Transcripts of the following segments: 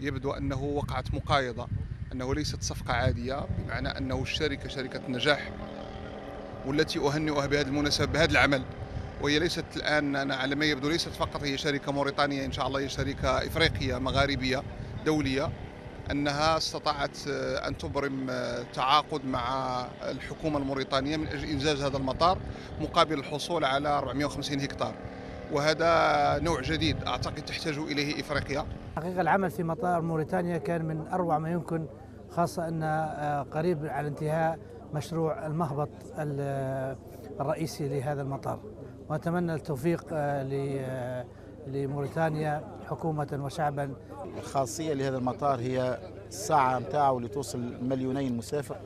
يبدو أنه وقعت مقايضة، أنه ليست صفقة عادية، بمعنى أنه الشركة شركة نجاح، والتي أهنئها بهذه المناسبة بهذا العمل. وهي ليست الآن، أنا على ما يبدو ليست فقط هي شركة موريتانية، إن شاء الله هي شركة إفريقية مغاربية دولية، أنها استطاعت أن تبرم تعاقد مع الحكومة الموريتانية من أجل إنجاز هذا المطار مقابل الحصول على 450 هكتار، وهذا نوع جديد أعتقد تحتاج إليه إفريقيا. حقيقة العمل في مطار موريتانيا كان من أروع ما يمكن، خاصة أن قريب على انتهاء مشروع المهبط الرئيسي لهذا المطار، وأتمنى التوفيق لموريتانيا حكومة وشعبا. الخاصية لهذا المطار هي الساعة متاعه لتوصل 2,000,000 مسافر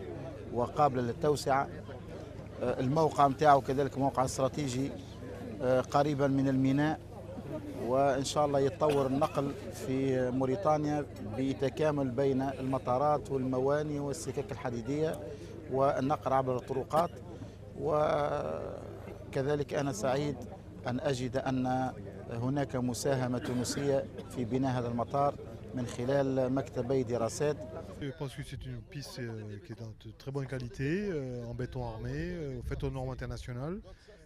وقابلة للتوسعة. الموقع متاعه كذلك موقع استراتيجي قريبا من الميناء، وإن شاء الله يتطور النقل في موريتانيا بتكامل بين المطارات والمواني والسكك الحديدية والنقل عبر الطرقات. وكذلك أنا سعيد أن أجد أن هناك مساهمة تونسية في بناء هذا المطار من خلال مكتبي دراسات. Je pense que c'est une piste qui est de très bonne qualité, en béton armé, faite aux normes internationales.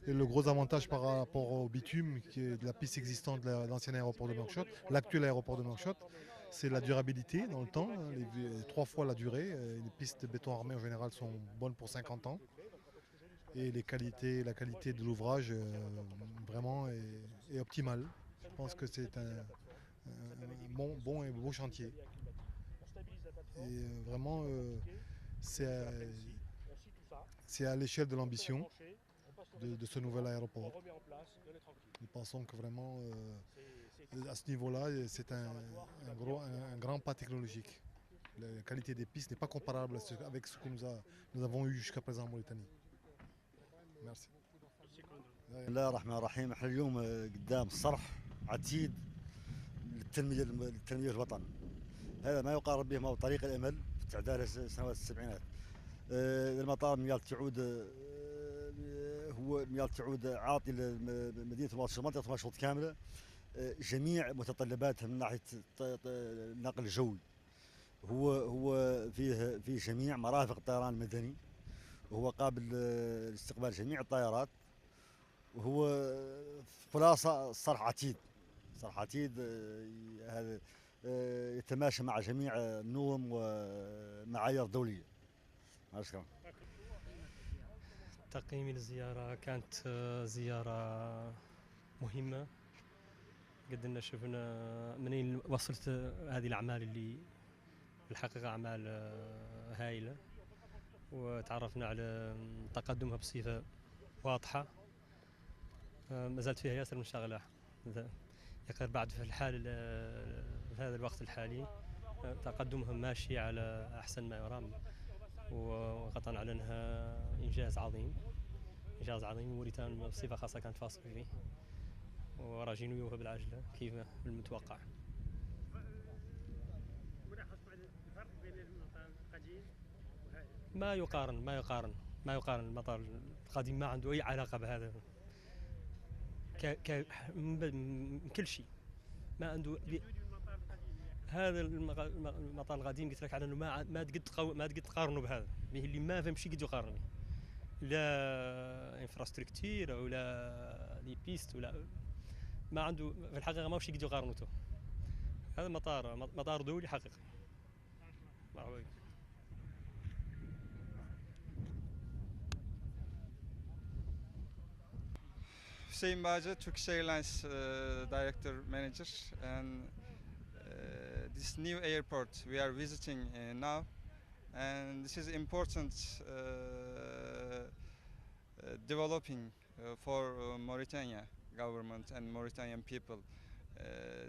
Et le gros avantage par rapport au bitume, qui est de la piste existante de l'ancien aéroport de Nouakchott, l'actuel aéroport de Nouakchott, c'est la durabilité dans le temps, hein, 3 fois la durée. Les pistes de béton armé en général sont bonnes pour 50 ans. Et la qualité de l'ouvrage vraiment est optimale. Je pense que c'est un bon et beau chantier. Et vraiment, c'est à l'échelle de l'ambition de ce nouvel aéroport. Nous pensons que vraiment, à ce niveau-là, c'est un grand pas technologique. La qualité des pistes n'est pas comparable avec ce que nous avons eu jusqu'à présent en Mauritanie. Merci. بسم الله الرحمن الرحيم. احنا اليوم قدام صرح عتيد للتنميه الوطن. هذا ما يقارب به طريق الامل في تعداد سنوات السبعينات. المطار ميال تعود هو ميال تعود عاطي لمدينه نواكشوط، منطقه نواكشوط كامله، جميع متطلباتها من ناحيه النقل الجوي. هو فيه جميع مرافق الطيران المدني، وهو قابل لاستقبال جميع الطائرات، وهو خلاصه صرح عتيد. صرح عتيد هذا يتماشى مع جميع النظم ومعايير دوليه. شكرا. تقييمي للزيارة كانت زيارة مهمة. قدرنا شفنا منين وصلت هذه الأعمال اللي بالحقيقة أعمال هائلة، وتعرفنا على تقدمها بصفة واضحة. ما زالت فيها ياسر من شغلة يقدر بعد في هذا الوقت الحالي تقدمهم ماشي على أحسن ما يرام، وقطعا على أنها إنجاز عظيم. موريتان بصفة خاصة كانت فاصلة فيه، وراجين ويوها بالعجلة كيف المتوقع. ما يقارن المطار القديم، ما عنده أي علاقة بهذا من كل شيء. ما عنده هذا المطار القديم قلت لك على انه ما تقد تقارنه بهذا، اللي ما فهم شيء قد يقارن به، لا انفراستركتير ولا لي بيست ولا ما عنده في الحقيقه ما شيء قد يقارنته. هذا مطار دولي حقيقي. Hüseyin Bağcı, Turkish Airlines Director Manager, and this new airport we are visiting now, and this is important developing for Mauritania government and Mauritanian people.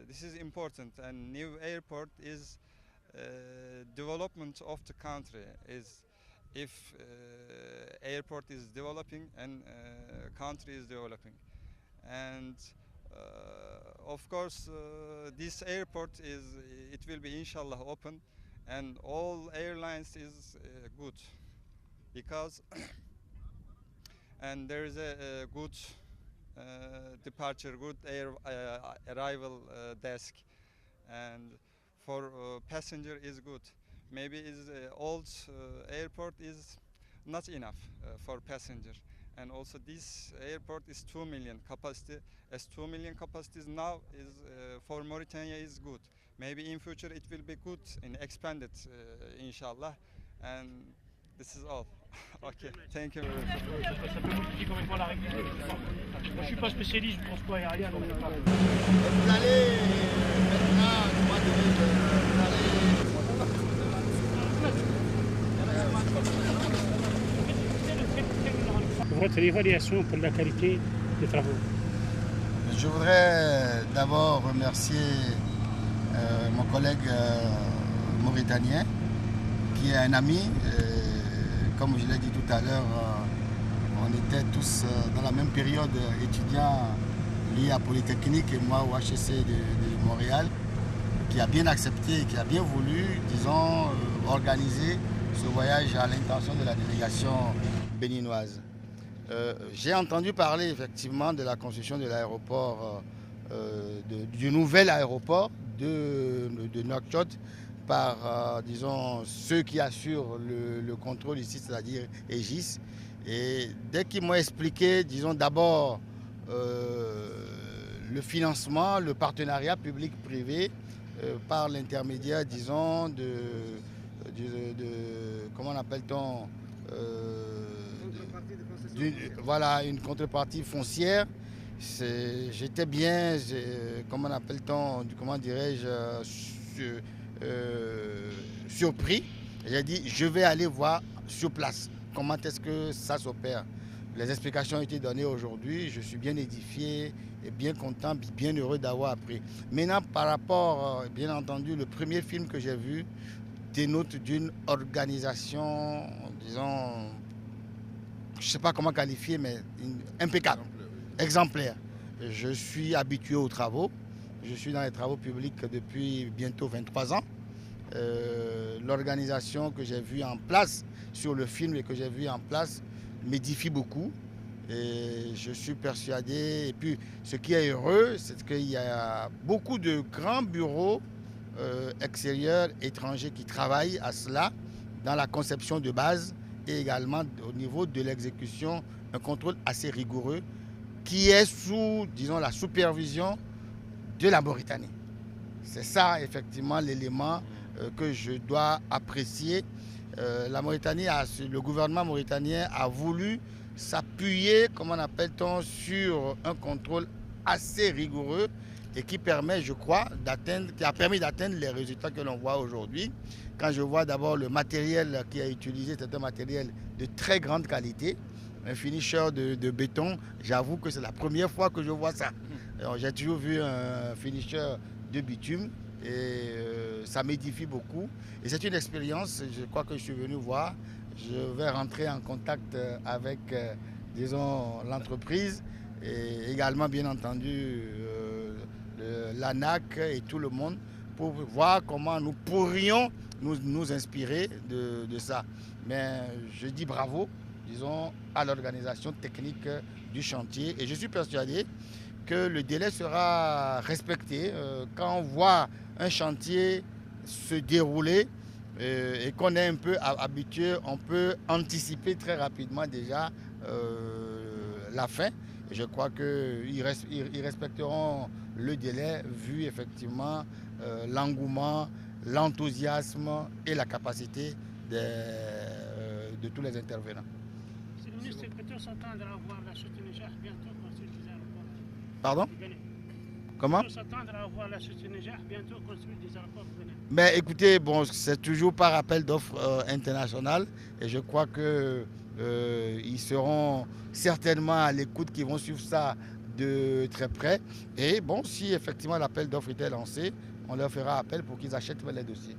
This is important, and new airport is development of the country. Is if airport is developing and country is developing, and of course this airport it will be inshallah open, and all airlines is good because and there is a good departure, good arrival desk, and for passenger is good. Maybe is old airport is not enough for passenger. And also this airport is 2 million capacity. As 2 million capacities now is for Mauritania is good. Maybe in future it will be good and expanded, inshallah. And this is all. Okay, thank you. Ça peut modifier complètement la règle. Moi, je suis pas spécialiste du transport aérien, donc Vous allez maintenant, votre évaluation pour la qualité des travaux. Je voudrais d'abord remercier mon collègue mauritanien qui est un ami. Comme je l'ai dit tout à l'heure, on était tous dans la même période étudiants liés à Polytechnique et moi au HEC de Montréal, qui a bien accepté, qui a bien voulu, disons, organiser ce voyage à l'intention de la délégation béninoise. J'ai entendu parler effectivement de la construction de l'aéroport, du nouvel aéroport de Nouakchott par, disons, ceux qui assurent le contrôle ici, c'est-à-dire Aegis. Et dès qu'ils m'ont expliqué, disons, d'abord le financement, le partenariat public-privé par l'intermédiaire, disons, comment appelle-t-on, voilà, une contrepartie foncière. J'étais bien, comment appelle-t-on, comment dirais-je, surpris. J'ai dit, je vais aller voir sur place comment est-ce que ça s'opère. Les explications ont été données aujourd'hui. Je suis bien édifié et bien content, bien heureux d'avoir appris. Maintenant, par rapport, bien entendu, le premier film que j'ai vu dénote d'une organisation, disons, je ne sais pas comment qualifier, mais impeccable, exemplaire. Je suis habitué aux travaux. Je suis dans les travaux publics depuis bientôt 23 ans. L'organisation que j'ai vue en place sur le film et que j'ai vue en place m'édifie beaucoup. Et je suis persuadé. Et puis, ce qui est heureux, c'est qu'il y a beaucoup de grands bureaux extérieurs, étrangers qui travaillent à cela, dans la conception de base et également au niveau de l'exécution, un contrôle assez rigoureux qui est sous, disons, la supervision de la Mauritanie. C'est ça, effectivement, l'élément que je dois apprécier. La Mauritanie, le gouvernement mauritanien a voulu s'appuyer, comment appelle-t-on, sur un contrôle assez rigoureux et qui permet, je crois, qui a permis d'atteindre les résultats que l'on voit aujourd'hui. Quand je vois d'abord le matériel qui a utilisé, c'est un matériel de très grande qualité, un finisher de béton, j'avoue que c'est la première fois que je vois ça. J'ai toujours vu un finisher de bitume et ça m'édifie beaucoup. Et c'est une expérience, je crois que je suis venu voir. Je vais rentrer en contact avec, disons, l'entreprise et également, bien entendu, l'ANAC et tout le monde pour voir comment nous pourrions nous inspirer de ça. Mais je dis bravo, disons, à l'organisation technique du chantier et je suis persuadé que le délai sera respecté. Quand on voit un chantier se dérouler et qu'on est un peu habitué, on peut anticiper très rapidement déjà la fin. Je crois qu'ils respecteront le délai vu effectivement l'engouement, l'enthousiasme et la capacité de tous les intervenants. Monsieur le ministre, peut-on s'attendre à voir la Société Niger bientôt construire des aéroports? Pardon? Comment? Peut-on s'attendre à voir la Société Niger bientôt construire des aéroports? Mais écoutez, bon, c'est toujours par appel d'offres international et je crois que ils seront certainement à l'écoute, qui vont suivre ça de très près. Et bon, si effectivement l'appel d'offres était lancé, on leur fera appel pour qu'ils achètent les dossiers.